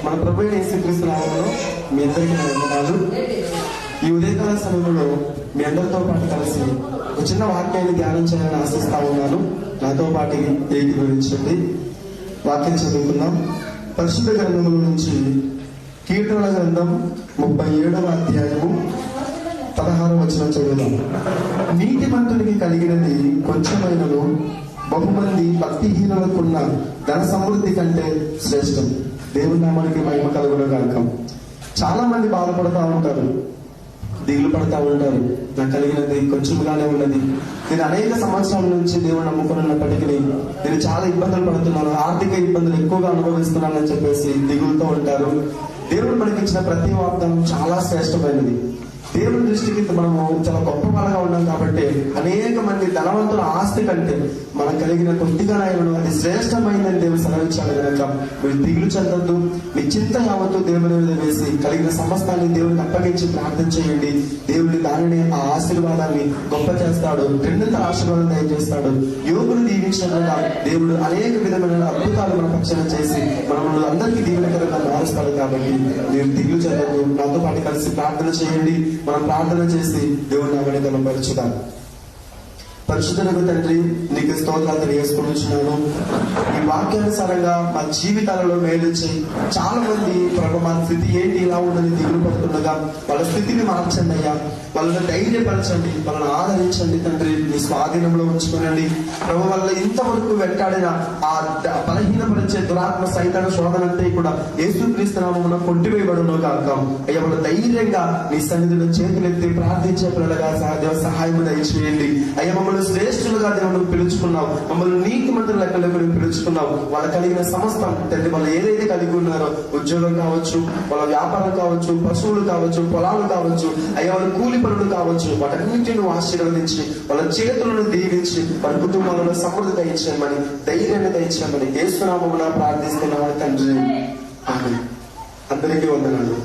మన ప్రభు అయిన యేసుక్రీస్తు నామములో మీ అందరికీ నా వందనాలు. ఈ ఉదయకాల సమయంలో మీ అందరితో పాటు కలిసి ఒక చిన్న వాక్యాన్ని ధ్యానం చేయాలని ఆశిస్తా ఉన్నాను. నాతో పాటు ఏకీభవించండి. వాక్యం చదువుకుందాం. పరిశుద్ధ గ్రంథముల నుంచి కీర్తనల గ్రంథం 37వ అధ్యాయము 16వ వచనం చదువుదాం. నీతిమంతునికి కలిగినది కొంచెమైనను బహుమంది భక్తిహీనులకున్న ధన సమృద్ధి కంటే శ్రేష్టం. దేవుని నామానికి మహిమ కలుగును గాక. చాలా మంది బాధపడతా ఉంటారు, దిగులు పడతా ఉంటారు. నాకు కలిగినది కొంచెంగానే ఉన్నది, నేను అనేక సంవత్సరాల నుంచి దేవుడు నమ్ముకున్నప్పటికీ నేను చాలా ఇబ్బందులు పడుతున్నాను, ఆర్థిక ఇబ్బందులు ఎక్కువగా అనుభవిస్తున్నానని చెప్పేసి దిగులుతో ఉంటారు. దేవుడు మనకి ఇచ్చిన ప్రతి వాగ్దానం చాలా శ్రేష్టమైనది. దేవుని దృష్టికి మనము చాలా గొప్ప వాళ్ళగా ఉన్నాం కాబట్టి అనేక మంది ధనవంతుల ఆస్తి కంటే మనకు కలిగిన కొద్దిగానైనా అది శ్రేష్టమైందని దేవుడు సెలవించాలి కనుక మీరు దిగులు చెందొద్దు. మీ చింత యావత్తు దేవుని మీద వేసి కలిగిన సమస్తాన్ని దేవుడికి అప్పగించి ప్రార్థన చేయండి. దేవుడి దానిని ఆ ఆశీర్వాదాన్ని గొప్ప చేస్తాడు, రెండంతల ఆశీర్వాదం దయచేస్తాడు. యోగులు దీవించినట్లుగా దేవుడు అనేక విధమైన అద్భుతాలు మన పక్షాన చేసి మనల్ని అందరికీ దీవెనకరంగా మారుస్తాడు. కాబట్టి మీరు దిగులు చెందొద్దు. నాతో పాటు కలిసి ప్రార్థన చేయండి. మనం ప్రార్థన చేసి దేవుడి నామాన్ని కనపరచుదాం. పరిశుద్ధులకు తండ్రి, నీకు స్తోత్రాలు తెలియజేసుకుంటున్నాను. ఈ వాక్యానుసారంగా మా జీవితాలలో మేలుచి చాలా మంది ప్రభు మన స్థితి ఏంటి ఇలా ఉందని దిగులు పడుతుండగా వాళ్ళ స్థితిని మార్చండి అయ్యా, వాళ్ళని ధైర్యపరచండి, వాళ్ళని ఆదరించండి తండ్రి. మీ స్వాధీనంలో ఉంచుకునండి ప్రభు. వాళ్ళ ఇంతవరకు వెంటాడిన ఆ బలహీనపరిచే దురాత్మ సైతాన శోధనంతా కూడా యేసుక్రీస్తు నామమున కొట్టివేయబడును గాక. అయ్యా, వాళ్ళు ధైర్యంగా నీ సన్నిధిలో చేతులెత్తి ప్రార్థించే పిల్లలుగా సహాయం దయచేయండి అయ్యా. మమ్మల్ని శ్రేష్ఠులుగా దేవుడు పిలుచుకున్నావు, మమ్మల్ని నీతి మంత్రుల లెక్కలకు పిలుచుకున్నావు. వాళ్ళ కలిగిన సమస్తం తండ్రి, వాళ్ళు ఏదైతే కలిగి ఉన్నారో ఉద్యోగం కావచ్చు, వాళ్ళ వ్యాపారం కావచ్చు, పశువులు కావచ్చు, పొలాలు కావచ్చు, అయ్యా వాళ్ళ కూలి పనులు కావచ్చు, వాటన్నింటిని ఆశీర్వదించి వాళ్ళ చేతులను దీవించి వాళ్ళ కుటుంబాలలో సమృద్ధి దయచేయమని, ధైర్యాన్ని దయచేయమని యేసు నామమున ప్రార్థిస్తున్నాము తండ్రి. ఆమేన్. అందరికీ వందనాలు.